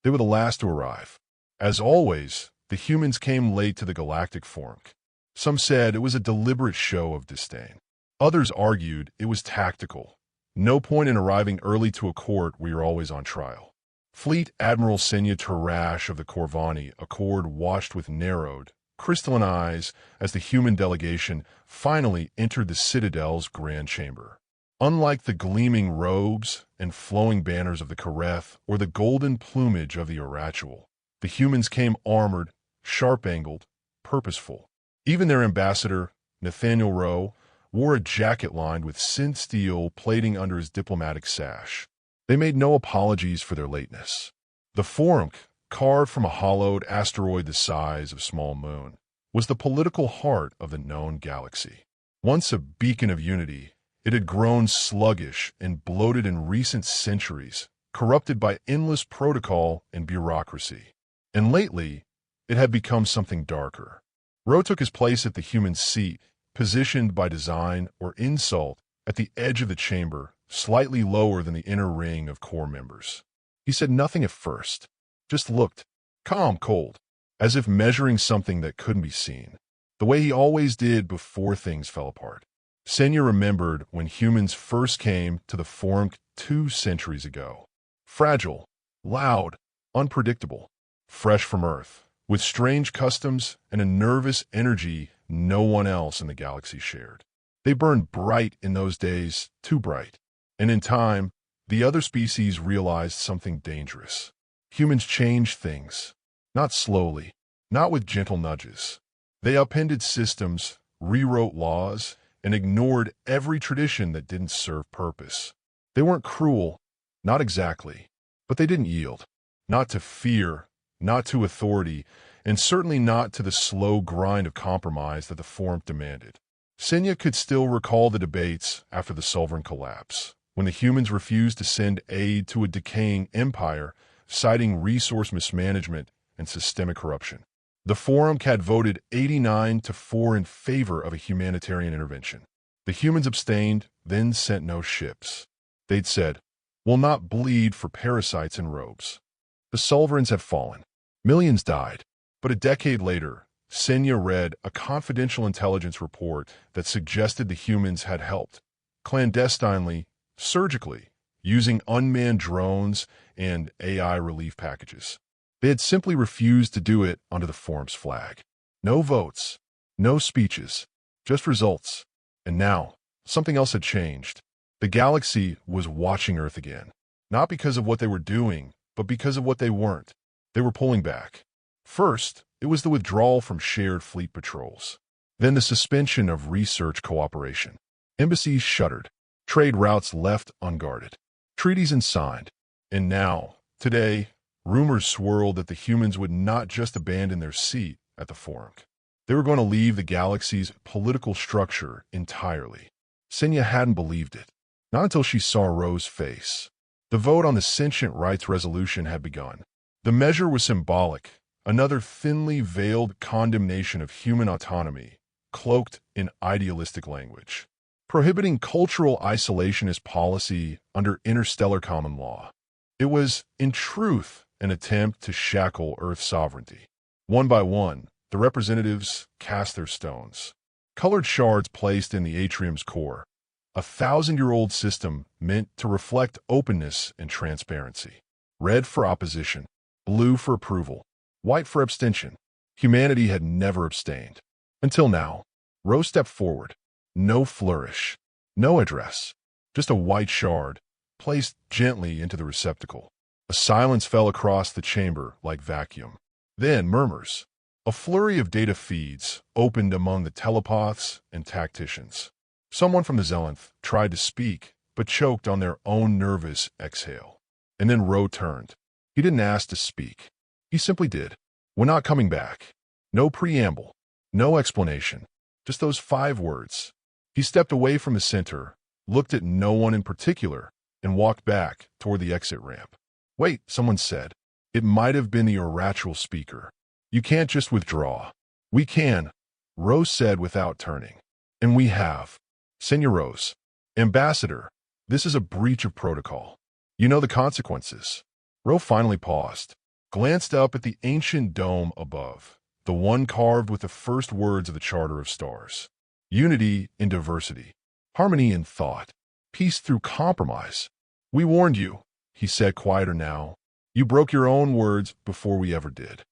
They were the last to arrive. As always, the humans came late to the galactic Forumc. Some said it was a deliberate show of disdain. Others argued it was tactical. No point in arriving early to a court where you're always on trial. Fleet Admiral Senya Tarash of the Corvani Accord watched with narrowed, crystalline eyes as the human delegation finally entered the Citadel's grand chamber. Unlike the gleaming robes and flowing banners of the Kareth or the golden plumage of the Irrational, the humans came armored, sharp-angled, purposeful. Even their ambassador, Nathaniel Rowe, wore a jacket lined with synth steel plating under his diplomatic sash. They made no apologies for their lateness. The Forumc, carved from a hollowed asteroid the size of a small moon, was the political heart of the known galaxy. Once a beacon of unity, it had grown sluggish and bloated in recent centuries, corrupted by endless protocol and bureaucracy. And lately, it had become something darker. Rowe took his place at the human seat, positioned by design or insult at the edge of the chamber, slightly lower than the inner ring of core members. He said nothing at first, just looked, calm, cold, as if measuring something that couldn't be seen, the way he always did before things fell apart. Senya remembered when humans first came to the Forumc 2 centuries ago. Fragile, loud, unpredictable, fresh from Earth, with strange customs and a nervous energy no one else in the galaxy shared. They burned bright in those days, too bright. And in time, the other species realized something dangerous. Humans changed things, not slowly, not with gentle nudges. They upended systems, rewrote laws, and ignored every tradition that didn't serve purpose. They weren't cruel, not exactly, but they didn't yield. Not to fear, not to authority, and certainly not to the slow grind of compromise that the Forumc demanded. Senya could still recall the debates after the Sovereign collapse, when the humans refused to send aid to a decaying empire, citing resource mismanagement and systemic corruption. The Forumc had voted 89-4 in favor of a humanitarian intervention. The humans abstained, then sent no ships. They'd said, "We'll not bleed for parasites in robes." The sovereigns have fallen. Millions died. But a decade later, Senya read a confidential intelligence report that suggested the humans had helped, clandestinely, surgically, using unmanned drones and AI relief packages. They had simply refused to do it under the Forum's flag. No votes, no speeches, just results. And now, something else had changed. The galaxy was watching Earth again. Not because of what they were doing, but because of what they weren't. They were pulling back. First, it was the withdrawal from shared fleet patrols. Then the suspension of research cooperation. Embassies shuttered. Trade routes left unguarded. Treaties unsigned. And now, today, rumors swirled that the humans would not just abandon their seat at the Forumc. They were going to leave the galaxy's political structure entirely. Senya hadn't believed it. Not until she saw Rowe's face. The vote on the Sentient Rights Resolution had begun. The measure was symbolic, another thinly veiled condemnation of human autonomy, cloaked in idealistic language, prohibiting cultural isolationist policy under interstellar common law. It was, in truth, an attempt to shackle Earth's sovereignty. One by one, the representatives cast their stones. Colored shards placed in the atrium's core, a 1,000-year-old system meant to reflect openness and transparency. Red for opposition, blue for approval, white for abstention. Humanity had never abstained. Until now. Rowe stepped forward. No flourish, no address, just a white shard, placed gently into the receptacle. A silence fell across the chamber like vacuum. Then murmurs. A flurry of data feeds opened among the telepaths and tacticians. Someone from the Zelenth tried to speak, but choked on their own nervous exhale. And then Rowe turned. He didn't ask to speak. He simply did. "We're not coming back." No preamble, no explanation, just those 5 words. He stepped away from the center, looked at no one in particular, and walked back toward the exit ramp. "Wait," someone said. It might have been the Irrational speaker. "You can't just withdraw." "We can," Rowe said without turning. "And we have." Senya rose. "Ambassador, this is a breach of protocol. You know the consequences." Rowe finally paused. glanced up at the ancient dome above, the one carved with the first words of the Charter of Stars. Unity in diversity, harmony in thought, peace through compromise. We warned you, he said, quieter now. You broke your own words before we ever did.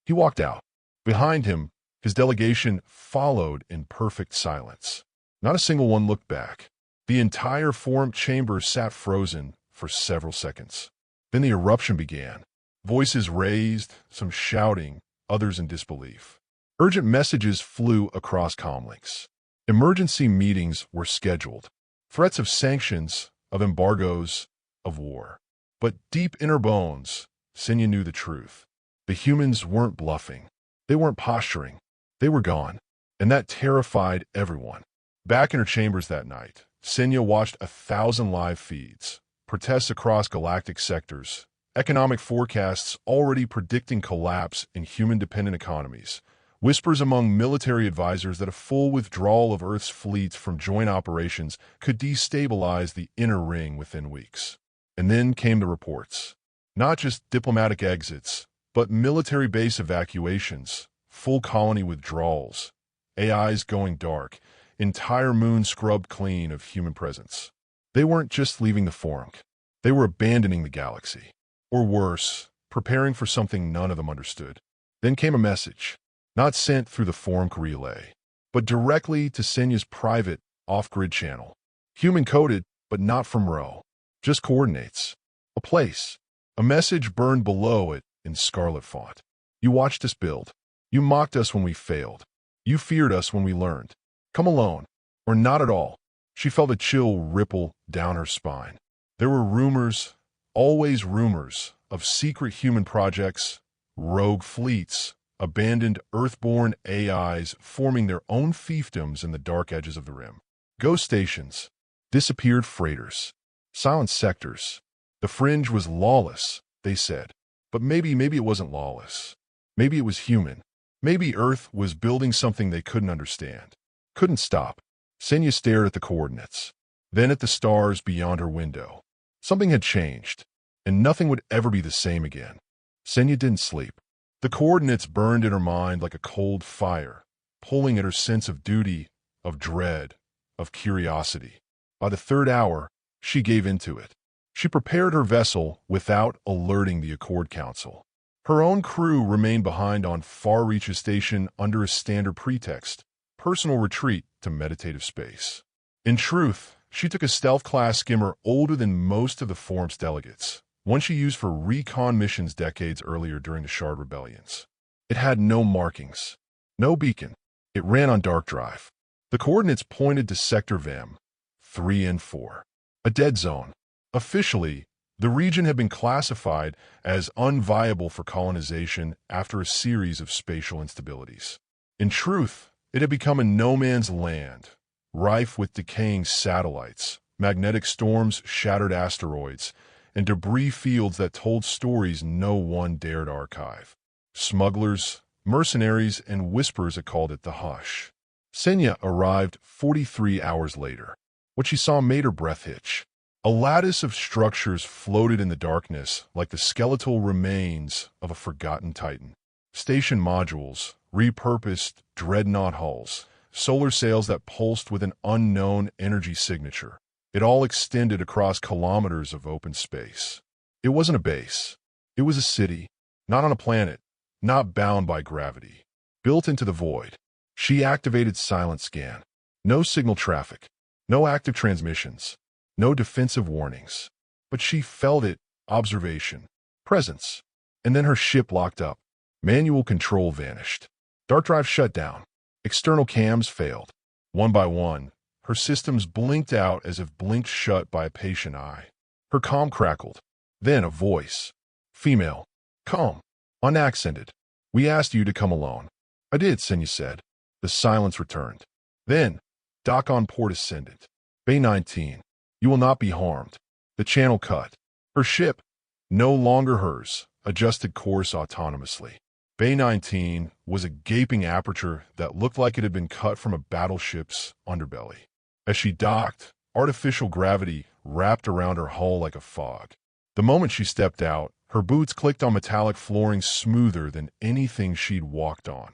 He walked out. Behind him, his delegation followed in perfect silence. Not a single one looked back. The entire Forumc chamber sat frozen for several seconds. Then the eruption began. Voices raised, some shouting, others in disbelief. Urgent messages flew across comlinks. Emergency meetings were scheduled. Threats of sanctions, of embargoes, of war. But deep in her bones, Senya knew the truth. The humans weren't bluffing. They weren't posturing. They were gone. And that terrified everyone. Back in her chambers that night, Senya watched 1,000 live feeds, protests across galactic sectors, economic forecasts already predicting collapse in human-dependent economies, whispers among military advisors that a full withdrawal of Earth's fleets from joint operations could destabilize the inner ring within weeks. And then came the reports. Not just diplomatic exits, but military base evacuations, full colony withdrawals, AIs going dark, entire moon scrubbed clean of human presence. They weren't just leaving the Forumc. They were abandoning the galaxy. Or worse, preparing for something none of them understood. Then came a message, not sent through the Forumc relay, but directly to Senya's private, off-grid channel. Human-coded, but not from Rho. Just coordinates. A place. A message burned below it in scarlet font. You watched us build. You mocked us when we failed. You feared us when we learned. Come alone, or not at all. She felt a chill ripple down her spine. There were rumors, always rumors, of secret human projects, rogue fleets, abandoned Earthborn AIs forming their own fiefdoms in the dark edges of the rim. Ghost stations, disappeared freighters, silent sectors. The fringe was lawless, they said. But maybe it wasn't lawless. Maybe it was human. Maybe Earth was building something they couldn't understand. Couldn't stop. Senya stared at the coordinates, then at the stars beyond her window. Something had changed, and nothing would ever be the same again. Senya didn't sleep. The coordinates burned in her mind like a cold fire, pulling at her sense of duty, of dread, of curiosity. By the third hour, she gave into it. She prepared her vessel without alerting the Accord Council. Her own crew remained behind on Far Reach's station under a standard pretext, personal retreat to meditative space. In truth, she took a stealth-class skimmer older than most of the Forum's delegates, one she used for recon missions decades earlier during the Shard rebellions. It had no markings, no beacon. It ran on dark drive. The coordinates pointed to Sector VAM 3 and 4, a dead zone. Officially, the region had been classified as unviable for colonization after a series of spatial instabilities. In truth, it had become a no-man's land, rife with decaying satellites, magnetic storms, shattered asteroids, and debris fields that told stories no one dared archive. Smugglers, mercenaries, and whisperers had called it the Hush. Senya arrived 43 hours later. What she saw made her breath hitch. A lattice of structures floated in the darkness like the skeletal remains of a forgotten titan. Station modules, repurposed dreadnought hulls, solar sails that pulsed with an unknown energy signature. It all extended across kilometers of open space. It wasn't a base. It was a city, not on a planet, not bound by gravity. Built into the void. She activated silent scan. No signal traffic. No active transmissions. No defensive warnings. But she felt it, observation, presence. And then her ship locked up. Manual control vanished. Dark drive shut down. External cams failed. One by one, her systems blinked out as if blinked shut by a patient eye. Her comm crackled. Then a voice. Female. Calm. Unaccented. We asked you to come alone. I did, Senya said. The silence returned. Then, dock on port ascendant. Bay 19. You will not be harmed. The channel cut. Her ship, no longer hers, adjusted course autonomously. Bay 19 was a gaping aperture that looked like it had been cut from a battleship's underbelly. As she docked, artificial gravity wrapped around her hull like a fog. The moment she stepped out, Her boots clicked on metallic flooring smoother than anything she'd walked on,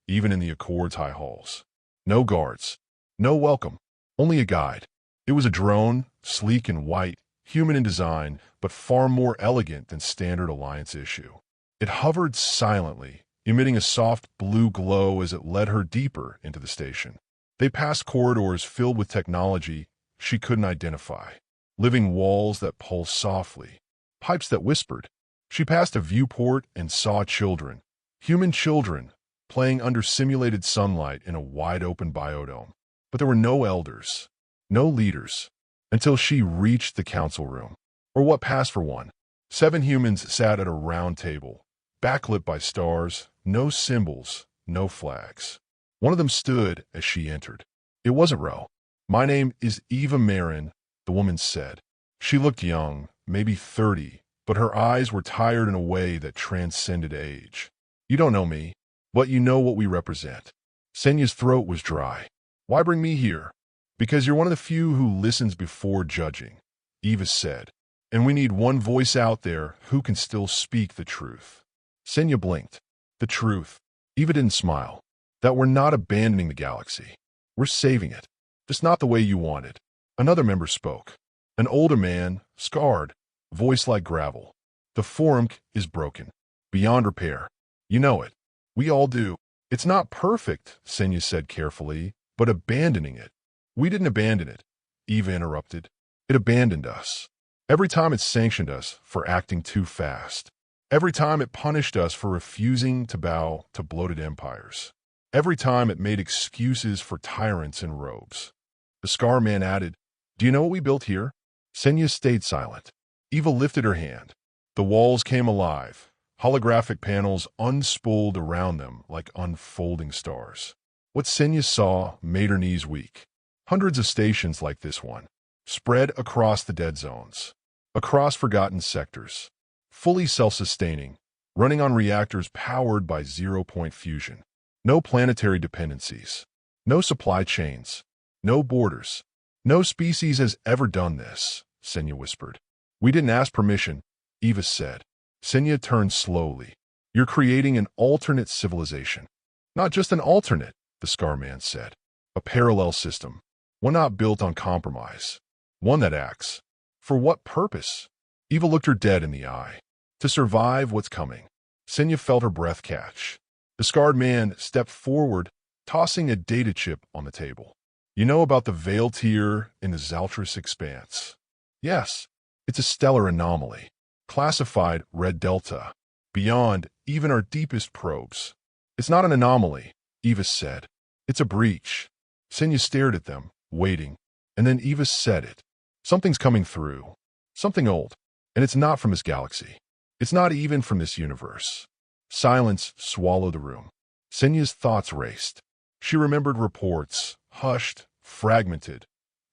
even in the Accord's high halls. No guards. No welcome. Only a guide. It was a drone, sleek and white, human in design, but far more elegant than standard Alliance issue. It hovered silently, emitting a soft blue glow as it led her deeper into the station. They passed corridors filled with technology she couldn't identify, living walls that pulsed softly, pipes that whispered. She passed a viewport and saw children, human children, playing under simulated sunlight in a wide-open biodome. But there were no elders, no leaders, until she reached the council room, or what passed for one. 7 humans sat at a round table, backlit by stars, no symbols, no flags. One of them stood as she entered. It wasn't Ro. "My name is Eva Marin," the woman said. She looked young, maybe 30, but her eyes were tired in a way that transcended age. "You don't know me, but you know what we represent." Senya's throat was dry. "Why bring me here?" "Because you're one of the few who listens before judging," Eva said. "And we need one voice out there who can still speak the truth." Senya blinked. "The truth." Eva didn't smile. "That we're not abandoning the galaxy. We're saving it. Just not the way you want it." Another member spoke. An older man, scarred, voice like gravel. "The Forumc is broken. Beyond repair. You know it. We all do." "It's not perfect," Senya said carefully, "but abandoning it." "We didn't abandon it," Eva interrupted. "It abandoned us. Every time it sanctioned us for acting too fast. Every time it punished us for refusing to bow to bloated empires. Every time it made excuses for tyrants in robes." The Scar Man added, "Do you know what we built here?" Senya stayed silent. Eva lifted her hand. The walls came alive. Holographic panels unspooled around them like unfolding stars. What Senya saw made her knees weak. Hundreds of stations like this one, spread across the dead zones, across forgotten sectors, fully self-sustaining, running on reactors powered by zero-point fusion. No planetary dependencies, no supply chains, no borders. "No species has ever done this," Senya whispered. "We didn't ask permission," Eva said. Senya turned slowly. "You're creating an alternate civilization." "Not just an alternate," the Scar Man said. "A parallel system. One not built on compromise. One that acts. For what purpose?" Eva looked her dead in the eye. "To survive what's coming." Senya felt her breath catch. The Scarred Man stepped forward, tossing a data chip on the table. "You know about the Veil Tier in the Zaltris Expanse?" "Yes. It's a stellar anomaly. Classified Red Delta. Beyond even our deepest probes." "It's not an anomaly," Eva said. "It's a breach." Senya stared at them, waiting. And then Eva said it. "Something's coming through. Something old. And it's not from this galaxy. It's not even from this universe." Silence swallowed the room. Senya's thoughts raced. She remembered reports, hushed, fragmented,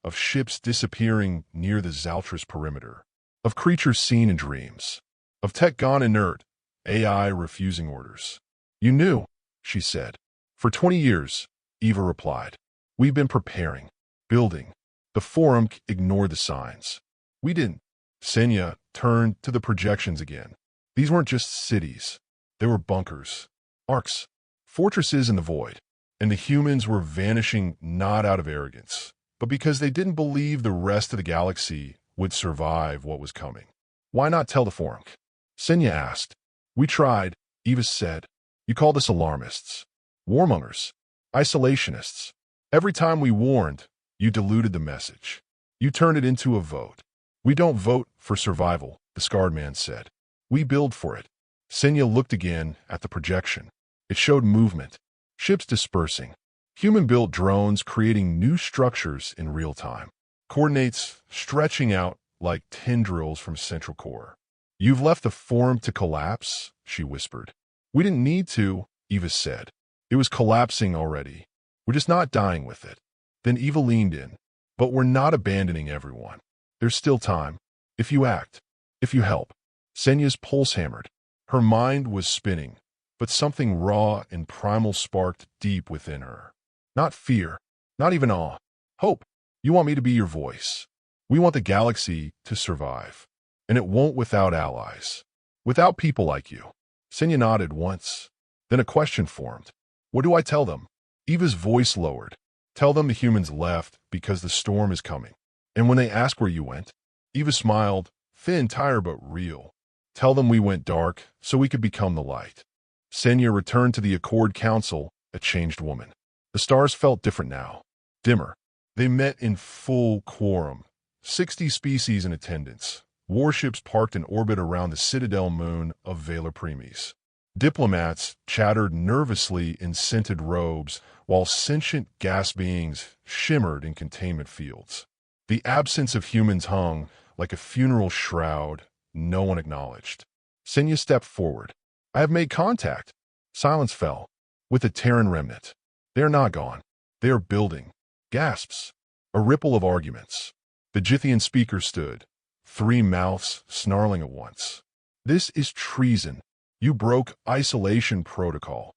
of ships disappearing near the Zaltris perimeter, of creatures seen in dreams, of tech gone inert, AI refusing orders. "You knew," she said. "For 20 years, Eva replied. "We've been preparing, building." The Forumc ignored the signs. "We didn't." Senya turned to the projections again. These weren't just cities. They were bunkers, arcs, fortresses in the void. And the humans were vanishing not out of arrogance, but because they didn't believe the rest of the galaxy would survive what was coming. "Why not tell the Forumc?" Senya asked. "We tried," Eva said. "You called us alarmists, warmongers, isolationists. Every time we warned, you diluted the message. You turned it into a vote." "We don't vote for survival," the Scarred Man said. "We build for it." Senya looked again at the projection. It showed movement. Ships dispersing. Human-built drones creating new structures in real time. Coordinates stretching out like tendrils from central core. "You've left the Forumc to collapse," she whispered. "We didn't need to," Eva said. "It was collapsing already. We're just not dying with it." Then Eva leaned in. "But we're not abandoning everyone. There's still time. If you act. If you help." Senya's pulse hammered. Her mind was spinning, but something raw and primal sparked deep within her. Not fear, not even awe. Hope. "You want me to be your voice. We want the galaxy to survive. And it won't without allies." Without people like you. Senya nodded once. Then a question formed. What do I tell them? Eva's voice lowered. Tell them the humans left because the storm is coming. And when they ask where you went, Eva smiled, thin, tired, but real. Tell them we went dark so we could become the light. Senya returned to the Accord Council, a changed woman. The stars felt different now. Dimmer. They met in full quorum. 60 species in attendance. Warships parked in orbit around the citadel moon of Valor Primis. Diplomats chattered nervously in scented robes, while sentient gas beings shimmered in containment fields. The absence of humans hung like a funeral shroud no one acknowledged. Senya stepped forward. I have made contact. Silence fell. With a Terran remnant. They are not gone. They are building. Gasps. A ripple of arguments. The Jithian speaker stood. 3 mouths snarling at once. This is treason. You broke isolation protocol.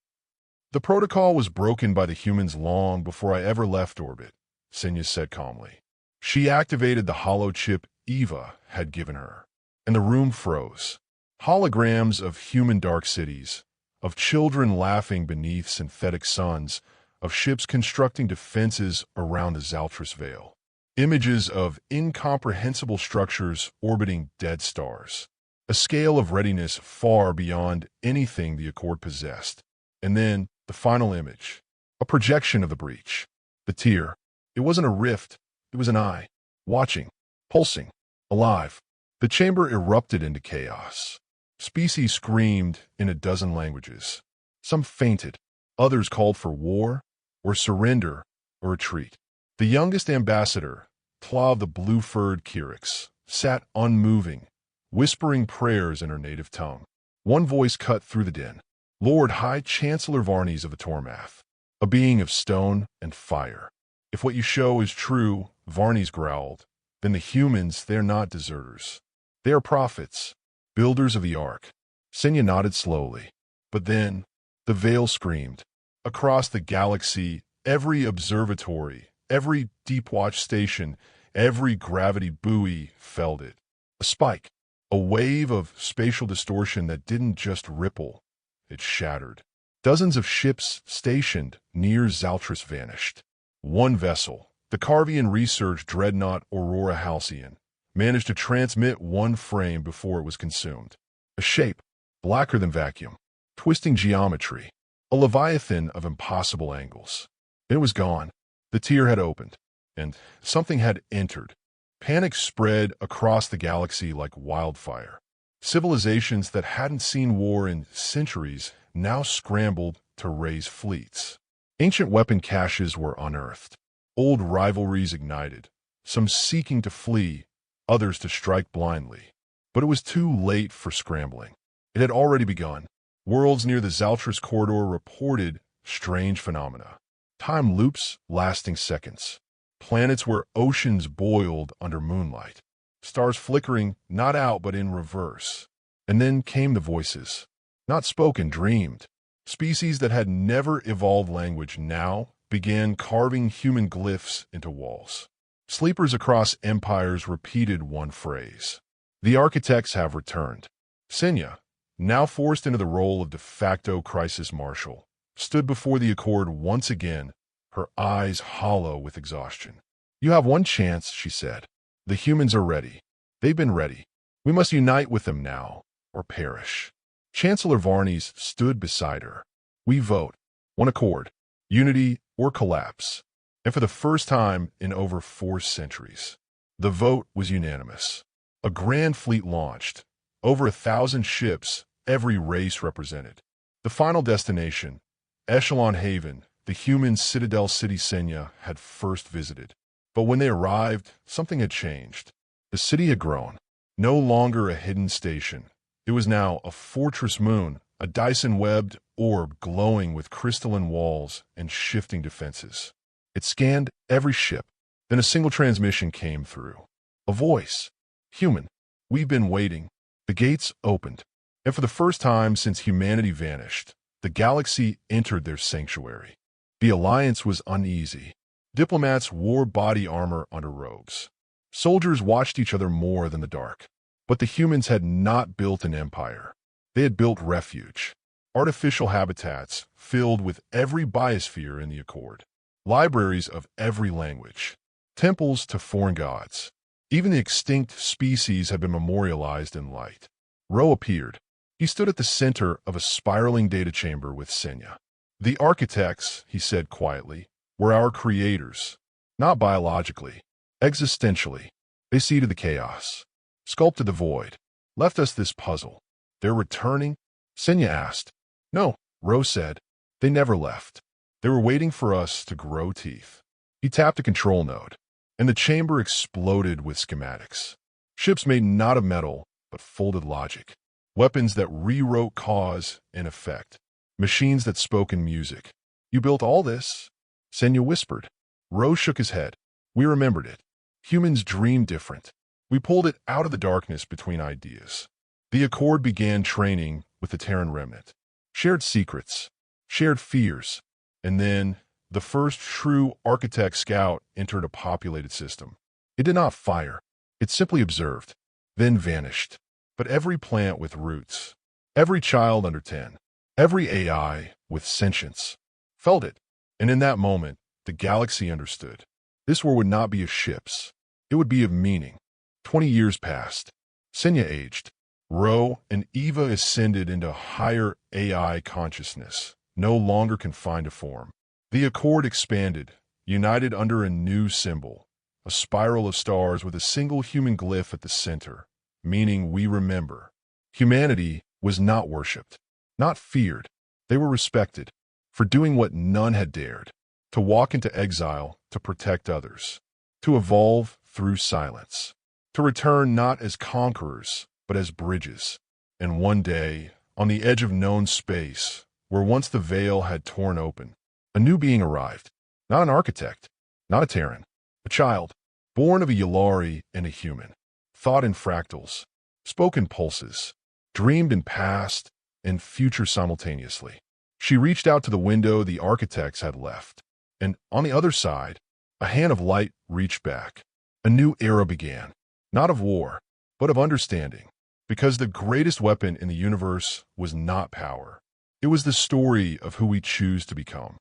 The protocol was broken by the humans long before I ever left orbit, Senya said calmly. She activated the hollow chip Eva had given her, and the room froze. Holograms of human dark cities, of children laughing beneath synthetic suns, of ships constructing defenses around the Zaltris Veil. Images of incomprehensible structures orbiting dead stars. A scale of readiness far beyond anything the Accord possessed. And then, the final image. A projection of the breach. The tear. It wasn't a rift. It was an eye. Watching. Pulsing. Alive. The chamber erupted into chaos. Species screamed in a dozen languages. Some fainted. Others called for war, or surrender, or retreat. The youngest ambassador, Tlav the blue-furred Kyrix, sat unmoving, whispering prayers in her native tongue. One voice cut through the din. Lord High Chancellor Varnes of the Tormath, a being of stone and fire. If what you show is true, Varnes growled, then the humans, they're not deserters. They are prophets, builders of the Ark. Senya nodded slowly. But then, the veil screamed. Across the galaxy, every observatory, every deep watch station, every gravity buoy felt it. A spike. A wave of spatial distortion that didn't just ripple, it shattered. Dozens of ships stationed near Zaltris vanished. One vessel, the Carvian research dreadnought Aurora Halcyon, managed to transmit one frame before it was consumed. A shape, blacker than vacuum, twisting geometry, a leviathan of impossible angles. It was gone. The tear had opened, and something had entered. Panic spread across the galaxy like wildfire. Civilizations that hadn't seen war in centuries now scrambled to raise fleets. Ancient weapon caches were unearthed. Old rivalries ignited, some seeking to flee, others to strike blindly. But it was too late for scrambling. It had already begun. Worlds near the Zaltris corridor reported strange phenomena. Time loops lasting seconds. Planets where oceans boiled under moonlight. Stars flickering, not out but in reverse. And then came the voices. Not spoken, dreamed. Species that had never evolved language now began carving human glyphs into walls. Sleepers across empires repeated one phrase. The architects have returned. Senya, now forced into the role of de facto crisis marshal, stood before the Accord once again, her eyes hollow with exhaustion. You have one chance, she said. The humans are ready. They've been ready. We must unite with them now, or perish. Chancellor Varnes stood beside her. We vote. One accord. Unity or collapse. And for the first time in over 4 centuries, the vote was unanimous. A grand fleet launched. Over 1,000 ships, every race represented. The final destination, Echelon Haven, the human citadel city Senya had first visited. But when they arrived, something had changed. The city had grown. No longer a hidden station. It was now a fortress moon, a Dyson-webbed orb glowing with crystalline walls and shifting defenses. It scanned every ship. Then a single transmission came through. A voice. Human. We've been waiting. The gates opened. And for the first time since humanity vanished, the galaxy entered their sanctuary. The alliance was uneasy. Diplomats wore body armor under robes. Soldiers watched each other more than the dark. But the humans had not built an empire. They had built refuge. Artificial habitats filled with every biosphere in the Accord. Libraries of every language. Temples to foreign gods. Even the extinct species had been memorialized in light. Ro appeared. He stood at the center of a spiraling data chamber with Senya. The architects, he said quietly, were our creators. Not biologically, existentially. They seeded the chaos, sculpted the void, left us this puzzle. They're returning? Senya asked. No, Ro said. They never left. They were waiting for us to grow teeth. He tapped a control node, and the chamber exploded with schematics. Ships made not of metal, but folded logic. Weapons that rewrote cause and effect. Machines that spoke in music. You built all this? Senya whispered. Ro shook his head. We remembered it. Humans dream different. We pulled it out of the darkness between ideas. The Accord began training with the Terran remnant. Shared secrets. Shared fears. And then, the first true architect scout entered a populated system. It did not fire. It simply observed, then vanished. But every plant with roots, every child under 10, every AI with sentience, felt it. And in that moment, the galaxy understood. This war would not be of ships. It would be of meaning. 20 years passed. Senya aged. Ro and Eva ascended into higher AI consciousness, no longer confined to form. The Accord expanded, united under a new symbol, a spiral of stars with a single human glyph at the center, meaning we remember. Humanity was not worshipped, not feared. They were respected for doing what none had dared, to walk into exile to protect others, to evolve through silence, to return not as conquerors, but as bridges. And one day, on the edge of known space, where once the veil had torn open, a new being arrived. Not an architect, not a Terran, a child, born of a Yulari and a human, thought in fractals, spoke in pulses, dreamed in past and future simultaneously. She reached out to the window the architects had left, and on the other side, a hand of light reached back. A new era began, not of war, but of understanding, because the greatest weapon in the universe was not power. It was the story of who we choose to become.